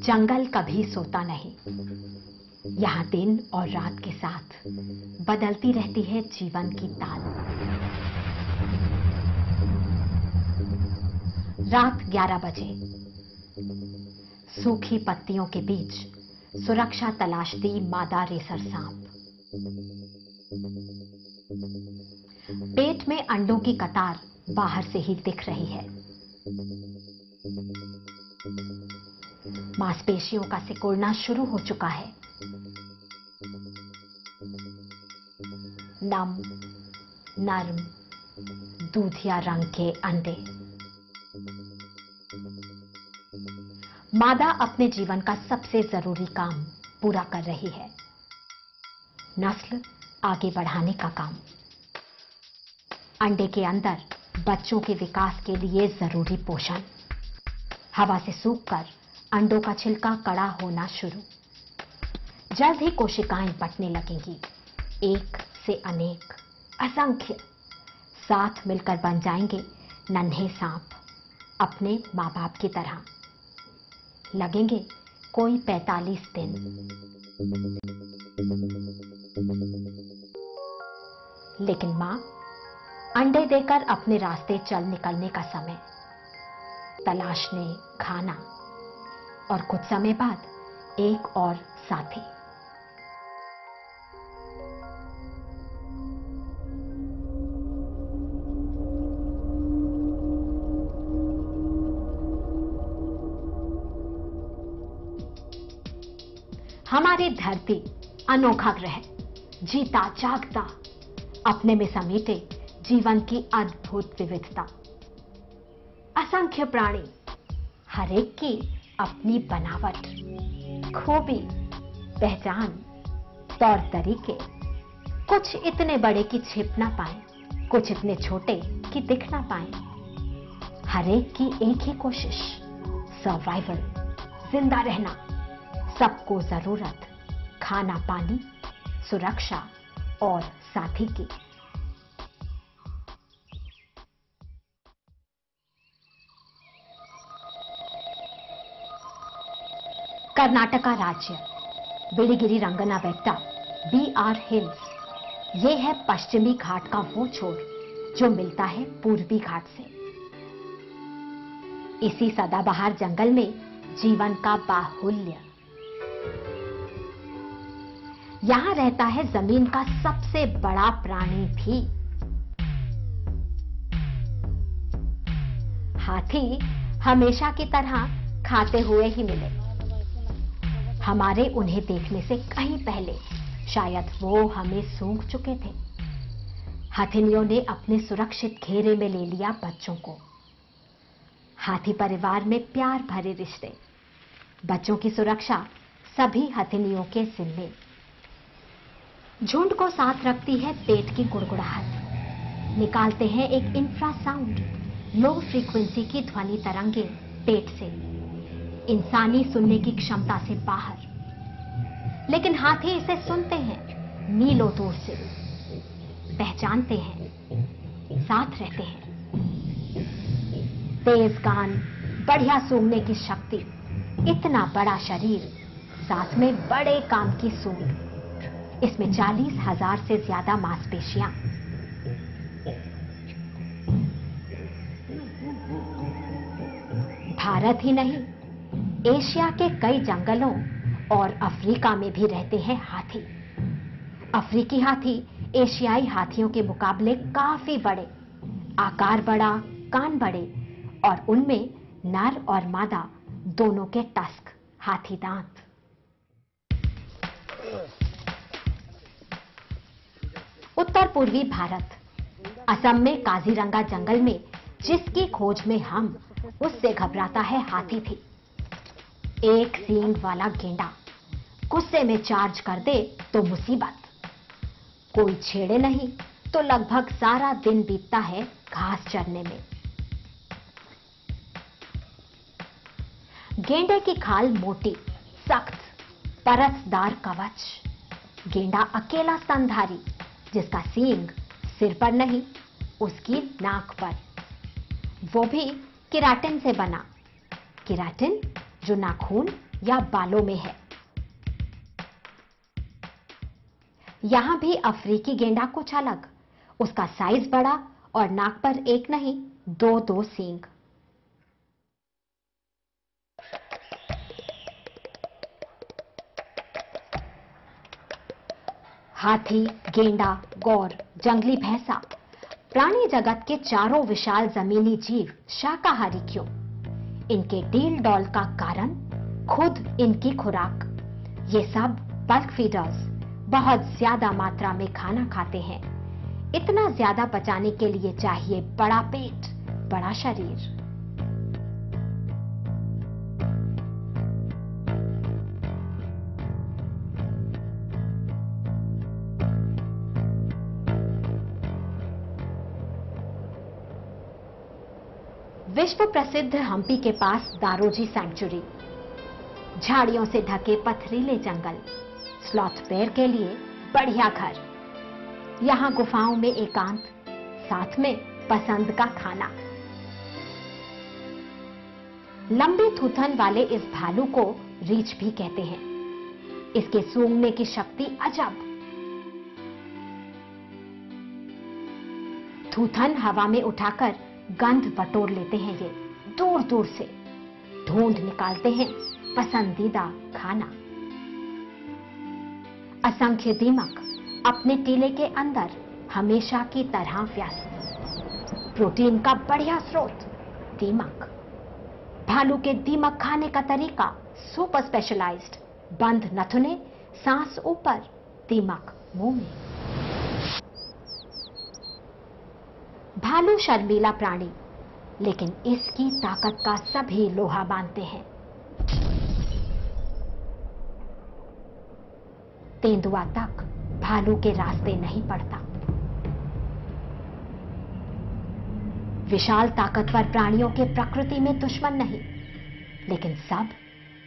जंगल कभी सोता नहीं। यहाँ दिन और रात के साथ बदलती रहती है जीवन की ताल। रात 11 बजे सूखी पत्तियों के बीच सुरक्षा तलाशती मादा रेसर सांप। पेट में अंडों की कतार बाहर से ही दिख रही है। मांसपेशियों का सिकुड़ना शुरू हो चुका है। नम, नर्म, दूधिया रंग के अंडे। मादा अपने जीवन का सबसे जरूरी काम पूरा कर रही है, नस्ल आगे बढ़ाने का काम। अंडे के अंदर बच्चों के विकास के लिए जरूरी पोषण। हवा से सूखकर अंडों का छिलका कड़ा होना शुरू। जल्द ही कोशिकाएं बंटने लगेंगी, एक से अनेक, असंख्य, साथ मिलकर बन जाएंगे नन्हे सांप, अपने मां बाप की तरह। लगेंगे कोई 45 दिन। लेकिन मां अंडे देकर अपने रास्ते चल निकलने का समय, तलाशने, खाना और कुछ समय बाद एक और साथी। हमारी धरती अनोखा ग्रह, जीता जागता, अपने में समेटे जीवन की अद्भुत विविधता। असंख्य प्राणी, हर एक की अपनी बनावट, खूबी, पहचान, तौर तरीके। कुछ इतने बड़े कि छिप ना पाए, कुछ इतने छोटे कि दिख ना पाए। हर एक की एक ही कोशिश, सर्वाइवल, जिंदा रहना। सबको जरूरत खाना, पानी, सुरक्षा और साथी की। कर्नाटका राज्य, बिलिगिरी रंगना बेट्टा, BR हिल्स। ये है पश्चिमी घाट का वो छोर जो मिलता है पूर्वी घाट से। इसी सदाबहार जंगल में जीवन का बाहुल्य। यहां रहता है जमीन का सबसे बड़ा प्राणी भी। हाथी हमेशा की तरह खाते हुए ही मिले। हमारे उन्हें देखने से कहीं पहले शायद वो हमें सूंघ चुके थे। हथिनियों ने अपने सुरक्षित घेरे में ले लिया बच्चों को। हाथी परिवार में प्यार भरे रिश्ते, बच्चों की सुरक्षा सभी हथिनियों के जिम्मे। झुंड को साथ रखती है पेट की गुड़गुड़ाहट। निकालते हैं एक इंफ्रासाउंड, लो फ्रीक्वेंसी की ध्वनि तरंगे पेट से, इंसानी सुनने की क्षमता से बाहर। लेकिन हाथी इसे सुनते हैं मीलों दूर से, पहचानते हैं, साथ रहते हैं। तेज कान, बढ़िया सूंघने की शक्ति, इतना बड़ा शरीर, साथ में बड़े काम की सूंघ। इसमें 40,000 से ज्यादा मांसपेशियां। भारत ही नहीं, एशिया के कई जंगलों और अफ्रीका में भी रहते हैं हाथी। अफ्रीकी हाथी एशियाई हाथियों के मुकाबले काफी बड़े, आकार बड़ा, कान बड़े और उनमें नर और मादा दोनों के टस्क, हाथी दांत। उत्तर पूर्वी भारत, असम में काजीरंगा जंगल में जिसकी खोज में हम, उससे घबराता है हाथी भी। एक सींग वाला गेंडा गुस्से में चार्ज कर दे तो मुसीबत। कोई छेड़े नहीं तो लगभग सारा दिन बीतता है घास चरने में। गेंडे की खाल मोटी, सख्त, परतदार कवच। गेंडा अकेला स्तनधारी, जिसका सींग सिर पर नहीं, उसकी नाक पर, वो भी केराटिन से बना। केराटिन जो नाखून या बालों में है। यहां भी अफ्रीकी गेंडा कुछ अलग, उसका साइज बड़ा और नाक पर एक नहीं दो सींग। हाथी, गेंडा, गौर, जंगली भैंसा, प्राणी जगत के चारों विशाल जमीनी जीव शाकाहारी क्यों? इनके डील डॉल का कारण खुद इनकी खुराक। ये सब बल्क फीडर्स बहुत ज्यादा मात्रा में खाना खाते हैं। इतना ज्यादा पचाने के लिए चाहिए बड़ा पेट, बड़ा शरीर। विश्व प्रसिद्ध हम्पी के पास दारोजी सैंक्चुरी, झाड़ियों से ढके पथरीले जंगल, स्लॉथ बेयर के लिए बढ़िया घर। यहां गुफाओं में एकांत, साथ में पसंद का खाना। लंबी थूथन वाले इस भालू को रीछ भी कहते हैं। इसके सूंघने की शक्ति अजब। थूथन हवा में उठाकर गंध बटोर लेते हैं। ये दूर दूर से ढूंढ निकालते हैं पसंदीदा खाना। असंख्य दीमक अपने टीले के अंदर हमेशा की तरह व्यस्त। प्रोटीन का बढ़िया स्रोत दीमक। भालू के दीमक खाने का तरीका सुपर स्पेशलाइज्ड। बंद नथुने, सांस ऊपर, दीमक मुंह में। भालू शर्मीला प्राणी, लेकिन इसकी ताकत का सभी लोहा मानते हैं। तेंदुआ तक भालू के रास्ते नहीं पड़ता। विशाल ताकतवर प्राणियों के प्रकृति में दुश्मन नहीं, लेकिन सब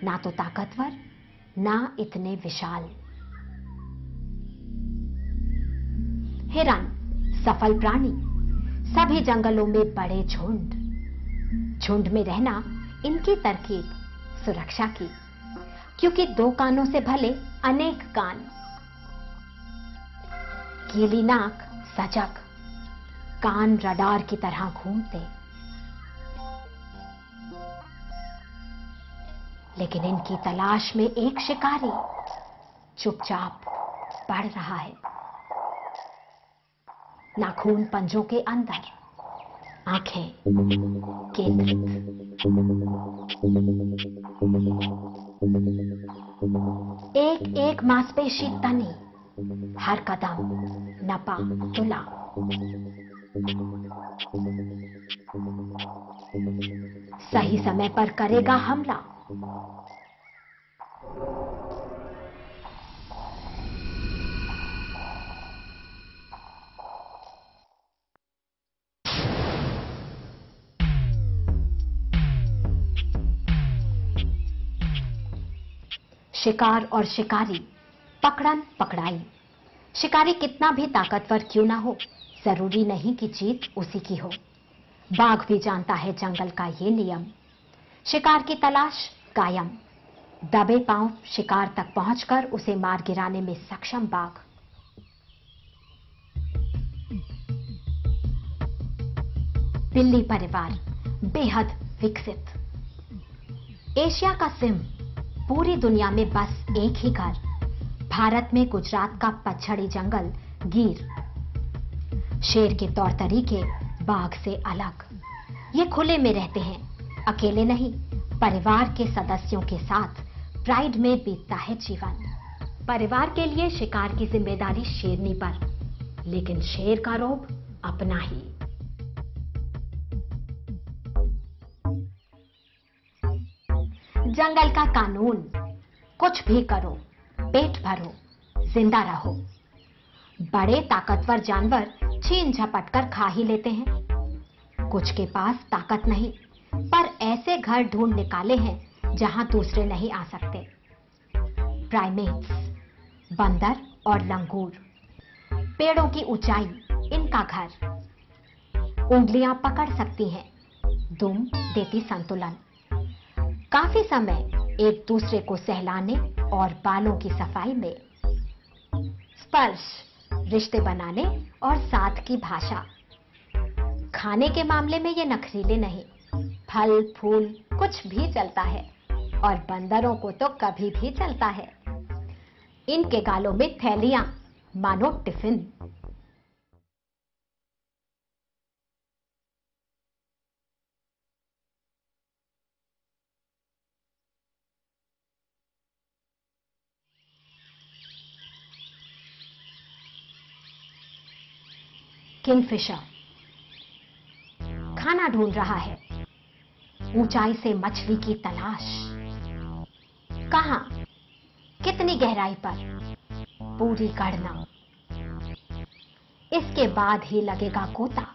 ना तो ताकतवर ना इतने विशाल। हिरन सफल प्राणी, सभी जंगलों में बड़े झुंड। झुंड में रहना इनकी तरकीब सुरक्षा की, क्योंकि दो कानों से भले अनेक कान। गीली नाक सजग, कान रडार की तरह घूमते। लेकिन इनकी तलाश में एक शिकारी चुपचाप बढ़ रहा है। नाखून पंजों के अंदर, आंखें केंद्रित। एक एक मांसपेशी तनी, हर कदम नपा तुला। सही समय पर करेगा हमला। शिकार और शिकारी, पकड़न पकड़ाई। शिकारी कितना भी ताकतवर क्यों ना हो, जरूरी नहीं कि जीत उसी की हो। बाघ भी जानता है जंगल का ये नियम। शिकार की तलाश कायम, दबे पांव शिकार तक पहुंचकर उसे मार गिराने में सक्षम बाघ। बिल्ली परिवार बेहद विकसित। एशिया का सिंह, पूरी दुनिया में बस एक ही घर। भारत में गुजरात का पछड़ी जंगल गिर। शेर के तौर तरीके बाघ से अलग। ये खुले में रहते हैं, अकेले नहीं, परिवार के सदस्यों के साथ प्राइड में बीतता है जीवन। परिवार के लिए शिकार की जिम्मेदारी शेरनी पर, लेकिन शेर का रौब अपना ही। जंगल का कानून, कुछ भी करो, पेट भरो, जिंदा रहो। बड़े ताकतवर जानवर छीन झपट कर खा ही लेते हैं। कुछ के पास ताकत नहीं, पर ऐसे घर ढूंढ निकाले हैं जहां दूसरे नहीं आ सकते। प्राइमेट्स, बंदर और लंगूर, पेड़ों की ऊंचाई इनका घर। उंगलियां पकड़ सकती हैं। दुम देती संतुलन। काफी समय एक दूसरे को सहलाने और बालों की सफाई में। स्पर्श रिश्ते बनाने और साथ की भाषा। खाने के मामले में ये नखरीले नहीं, फल फूल कुछ भी चलता है, और बंदरों को तो कभी भी चलता है। इनके गालों में थैलियां मानो टिफिन। किंगफिशर खाना ढूंढ रहा है, ऊंचाई से मछली की तलाश। कहां, कितनी गहराई पर, पूरी गणना। इसके बाद ही लगेगा गोता।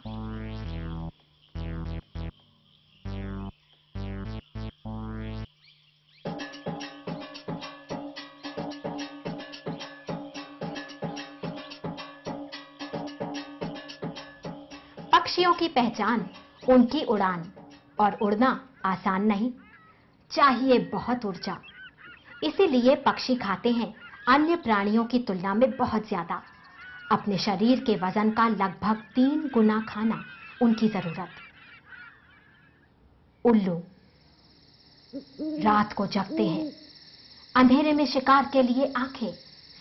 पक्षियों की पहचान उनकी उड़ान, और उड़ना आसान नहीं, चाहिए बहुत ऊर्जा। इसीलिए पक्षी खाते हैं अन्य प्राणियों की तुलना में बहुत ज्यादा। अपने शरीर के वजन का लगभग 3 गुना खाना उनकी जरूरत। उल्लू रात को जगते हैं, अंधेरे में शिकार के लिए आंखें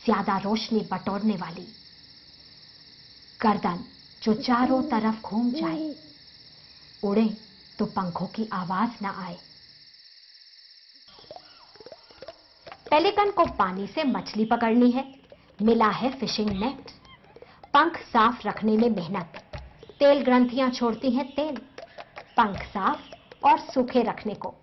ज्यादा रोशनी बटोरने वाली। गर्दन जो चारों तरफ घूम जाए, उड़े तो पंखों की आवाज ना आए। पेलिकन को पानी से मछली पकड़नी है, मिला है फिशिंग नेट। पंख साफ रखने में मेहनत, तेल ग्रंथियां छोड़ती हैं तेल, पंख साफ और सूखे रखने को।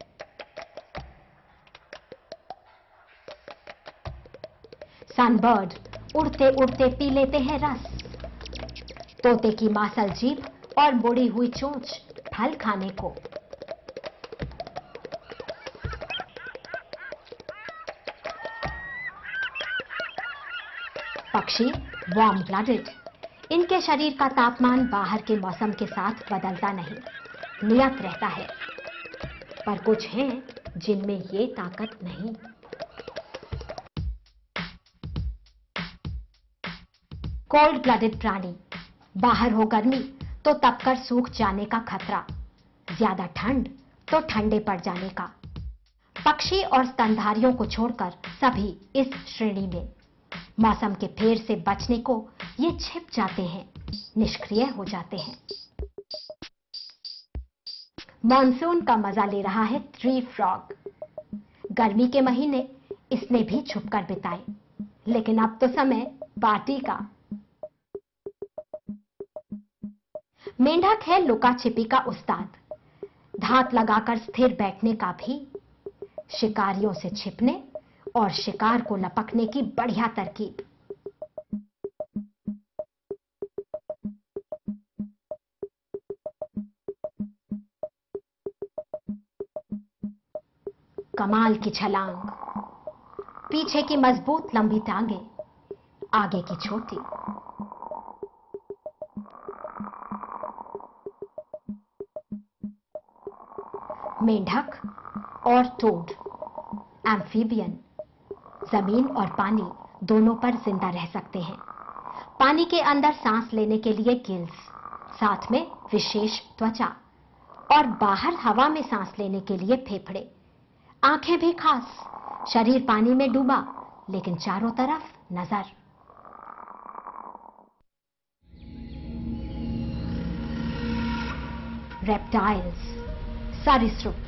सनबर्ड उड़ते उड़ते पी लेते हैं रस। तोते की मासल जीभ और मुड़ी हुई चोंच फल खाने को। पक्षी वार्म ब्लडेड, इनके शरीर का तापमान बाहर के मौसम के साथ बदलता नहीं, नियत रहता है। पर कुछ हैं जिनमें ये ताकत नहीं। कोल्ड ब्लडेड प्राणी, बाहर हो गर्मी तो तपकर सूख जाने का खतरा, ज्यादा ठंड तो ठंडे पड़ जाने का। पक्षी और स्तनधारियों को छोड़कर सभी इस श्रेणी में। मौसम के फेर से बचने को ये छिप जाते हैं, निष्क्रिय हो जाते हैं। मॉनसून का मजा ले रहा है ट्री फ्रॉग। गर्मी के महीने इसने भी छुपकर बिताए, लेकिन अब तो समय पार्टी का। मेंढक है लुका छिपी का उस्ताद, धात लगाकर स्थिर बैठने का भी। शिकारियों से छिपने और शिकार को लपकने की बढ़िया तरकीब। कमाल की छलांग, पीछे की मजबूत लंबी टांगे, आगे की छोटी। मेंढक और टोड एम्फीबियन, जमीन और पानी दोनों पर जिंदा रह सकते हैं। पानी के अंदर सांस लेने के लिए गिल्स, साथ में विशेष त्वचा, और बाहर हवा में सांस लेने के लिए फेफड़े। आंखें भी खास, शरीर पानी में डूबा लेकिन चारों तरफ नजर। रेप्टाइल्स, सरीसृप।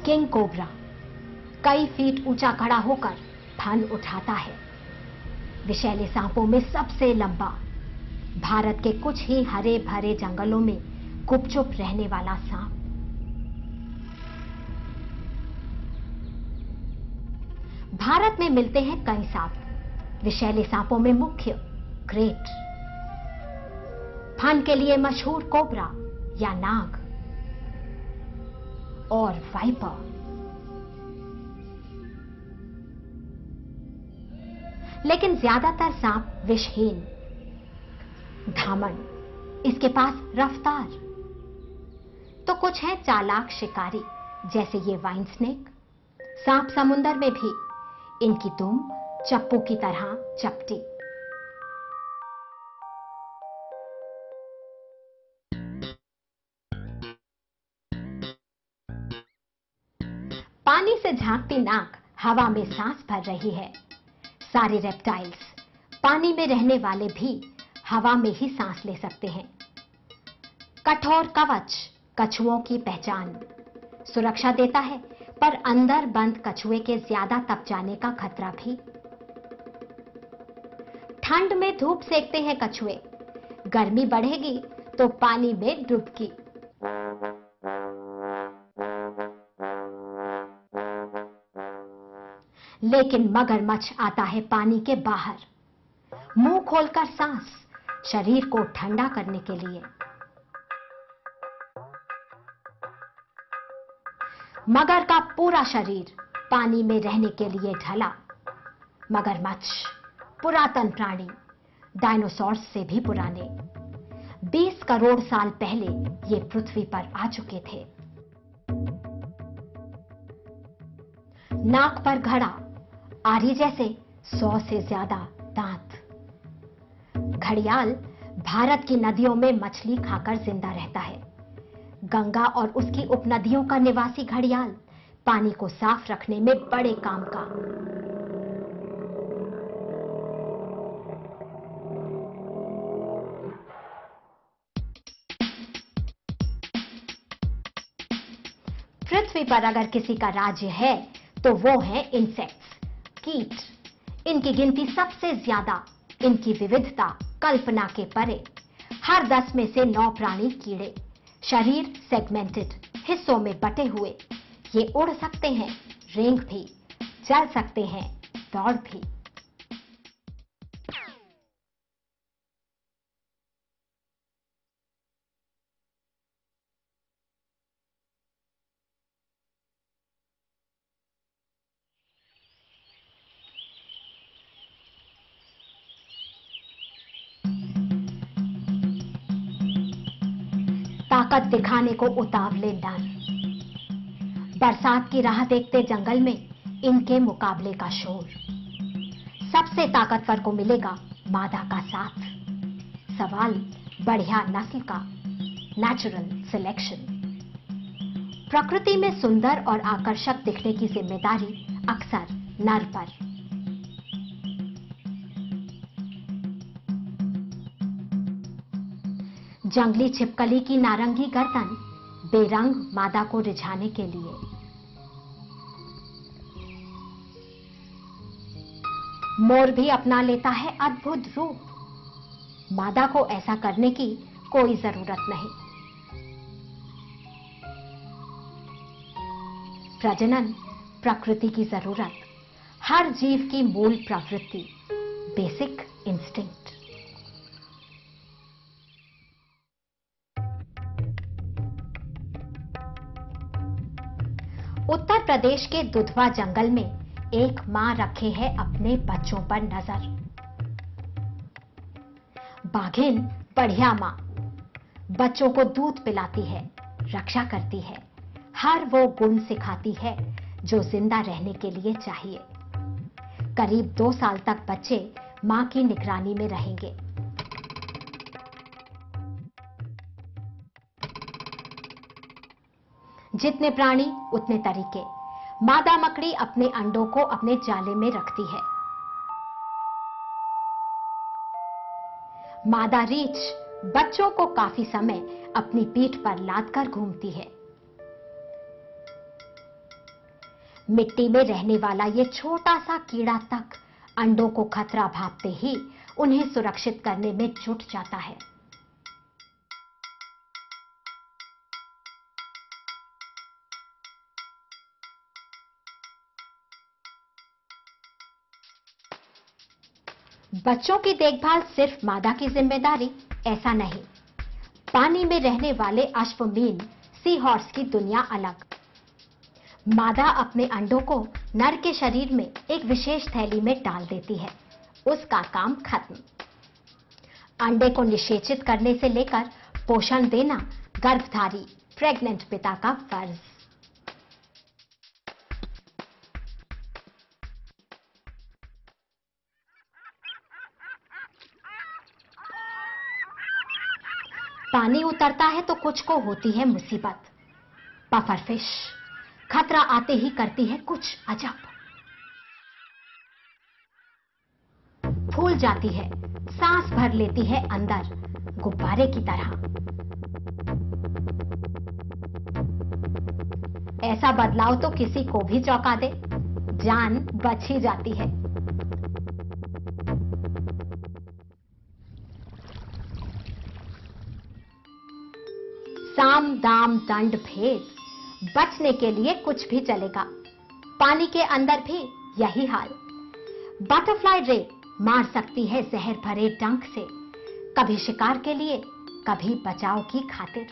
किंग कोबरा कई फीट ऊंचा खड़ा होकर फन उठाता है। विषैले सांपों में सबसे लंबा, भारत के कुछ ही हरे भरे जंगलों में गुपचुप रहने वाला सांप। भारत में मिलते हैं कई सांप। विषैले सांपों में मुख्य ग्रेट, फन के लिए मशहूर कोबरा या नाग, और वाइपर। लेकिन ज्यादातर सांप विषहीन, धामण, इसके पास रफ्तार। तो कुछ है चालाक शिकारी, जैसे ये वाइन स्नेक। सांप समुंदर में भी इनकी दुम चप्पू की तरह चपटी। पानी से झांकती नाक हवा में सांस भर रही है। सारे रेप्टाइल्स, पानी में रहने वाले भी हवा में ही सांस ले सकते हैं। कठोर कवच कछुओं की पहचान, सुरक्षा देता है, पर अंदर बंद कछुए के ज्यादा तप जाने का खतरा भी। ठंड में धूप सेकते हैं कछुए, गर्मी बढ़ेगी तो पानी में डुबकी। लेकिन मगरमच्छ आता है पानी के बाहर, मुंह खोलकर सांस, शरीर को ठंडा करने के लिए। मगर का पूरा शरीर पानी में रहने के लिए ढला। मगरमच्छ पुरातन प्राणी, डायनासोर्स से भी पुराने। 20 करोड़ साल पहले ये पृथ्वी पर आ चुके थे। नाक पर घड़ा, आरी जैसे 100 से ज्यादा दांत। घड़ियाल भारत की नदियों में मछली खाकर जिंदा रहता है। गंगा और उसकी उपनदियों का निवासी घड़ियाल पानी को साफ रखने में बड़े काम का। पृथ्वी पर अगर किसी का राज्य है तो वो है इंसेक्ट्स, कीट। इनकी गिनती सबसे ज्यादा, इनकी विविधता कल्पना के परे। हर 10 में से 9 प्राणी कीड़े, शरीर सेगमेंटेड, हिस्सों में बटे हुए। ये उड़ सकते हैं, रेंग भी, चल सकते हैं, दौड़ भी। ताकत दिखाने को उतावले नर, बरसात की राह देखते जंगल में इनके मुकाबले का शोर। सबसे ताकतवर को मिलेगा मादा का साथ। सवाल बढ़िया नस्ल का, नेचुरल सिलेक्शन। प्रकृति में सुंदर और आकर्षक दिखने की जिम्मेदारी अक्सर नर पर। जंगली छिपकली की नारंगी गर्दन बेरंग मादा को रिझाने के लिए। मोर भी अपना लेता है अद्भुत रूप। मादा को ऐसा करने की कोई जरूरत नहीं। प्रजनन प्रकृति की जरूरत, हर जीव की मूल प्रवृत्ति, बेसिक इंस्टिंक्ट। उत्तर प्रदेश के दुधवा जंगल में एक मां रखे है अपने बच्चों पर नजर। बाघिन बढ़िया मां, बच्चों को दूध पिलाती है, रक्षा करती है, हर वो गुण सिखाती है जो जिंदा रहने के लिए चाहिए। करीब 2 साल तक बच्चे मां की निगरानी में रहेंगे। जितने प्राणी उतने तरीके। मादा मकड़ी अपने अंडों को अपने जाले में रखती है। मादा रीछ बच्चों को काफी समय अपनी पीठ पर लादकर घूमती है। मिट्टी में रहने वाला यह छोटा सा कीड़ा तक अंडों को खतरा भांपते ही उन्हें सुरक्षित करने में जुट जाता है। बच्चों की देखभाल सिर्फ मादा की जिम्मेदारी, ऐसा नहीं। पानी में रहने वाले अश्वमीन, सी हॉर्स की दुनिया अलग। मादा अपने अंडों को नर के शरीर में एक विशेष थैली में डाल देती है, उसका काम खत्म। अंडे को निषेचित करने से लेकर पोषण देना गर्भधारी प्रेग्नेंट पिता का फर्ज। पानी उतरता है तो कुछ को होती है मुसीबत। पफरफिश खतरा आते ही करती है कुछ अजब। फूल जाती है, सांस भर लेती है अंदर गुब्बारे की तरह। ऐसा बदलाव तो किसी को भी चौंका दे, जान बच ही जाती है। साम दाम दंड भेद, बचने के लिए कुछ भी चलेगा। पानी के अंदर भी यही हाल। बटरफ्लाई रे मार सकती है जहर भरे डंक से, कभी शिकार के लिए, कभी बचाव की खातिर।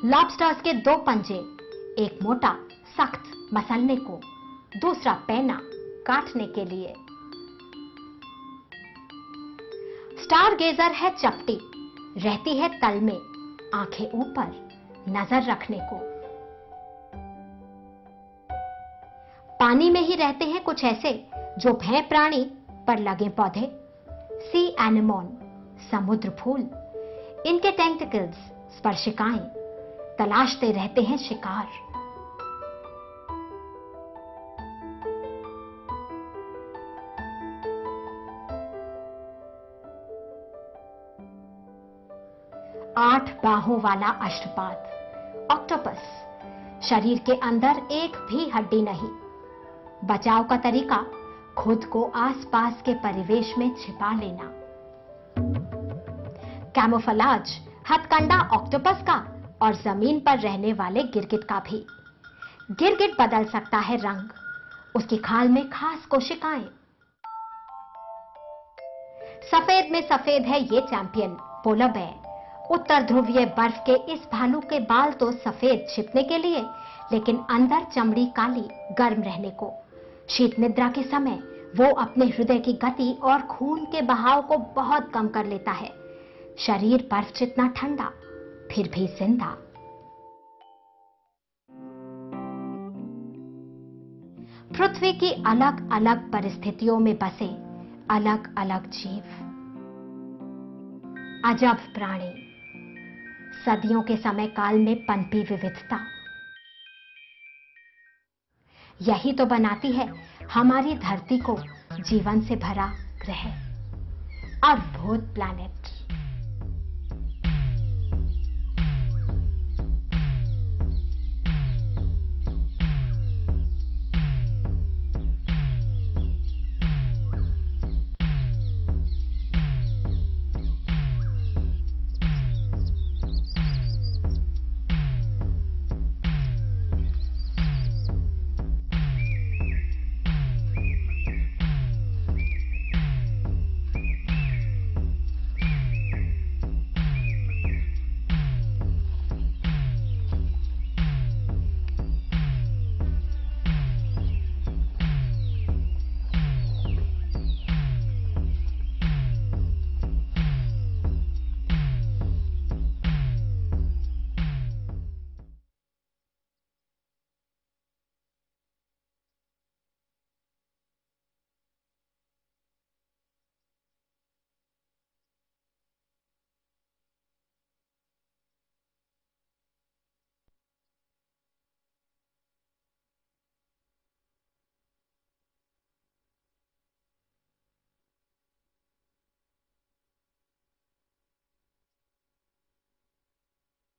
लॉबस्टर्स के दो पंजे, एक मोटा सख्त मसलने को, दूसरा पैना काटने के लिए। स्टार गेजर है चपटी, रहती है तल में, आंखें ऊपर, नजर रखने को। पानी में ही रहते हैं कुछ ऐसे जो भय प्राणी पर लगे पौधे। सी एनेमोन, समुद्र फूल, इनके टेंटिकल्स, स्पर्शिकाएं तलाशते रहते हैं शिकार। आठ बाहों वाला अष्टपाद ऑक्टोपस, शरीर के अंदर एक भी हड्डी नहीं। बचाव का तरीका खुद को आसपास के परिवेश में छिपा लेना। कैमोफ्लेज हथकंडा ऑक्टोपस का और जमीन पर रहने वाले गिरगिट का भी। गिरगिट बदल सकता है रंग, उसकी खाल में खास कोशिकाएं। सफेद में सफेद है ये चैंपियन पोलर बेयर। उत्तर ध्रुवीय बर्फ के इस भालू के बाल तो सफेद छिपने के लिए, लेकिन अंदर चमड़ी काली गर्म रहने को। शीत निद्रा के समय वो अपने हृदय की गति और खून के बहाव को बहुत कम कर लेता है। शरीर बर्फ जितना ठंडा, फिर भी जिंदा। पृथ्वी की अलग अलग परिस्थितियों में बसे अलग अलग जीव, अजब प्राणी, सदियों के समय काल में पनपी विविधता, यही तो बनाती है हमारी धरती को जीवन से भरा ग्रह, अद्भुत प्लैनेट।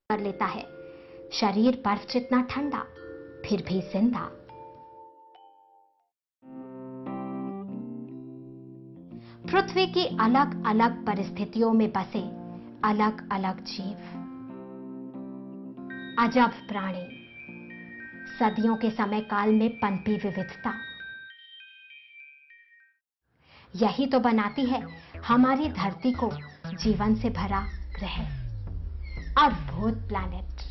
कर लेता है, शरीर बर्फ जितना ठंडा, फिर भी जिंदा। पृथ्वी की अलग अलग परिस्थितियों में बसे अलग अलग जीव, अजब प्राणी, सदियों के समय काल में पनपी विविधता, यही तो बनाती है हमारी धरती को जीवन से भरा ग्रह, अद्भुत प्लैनेट।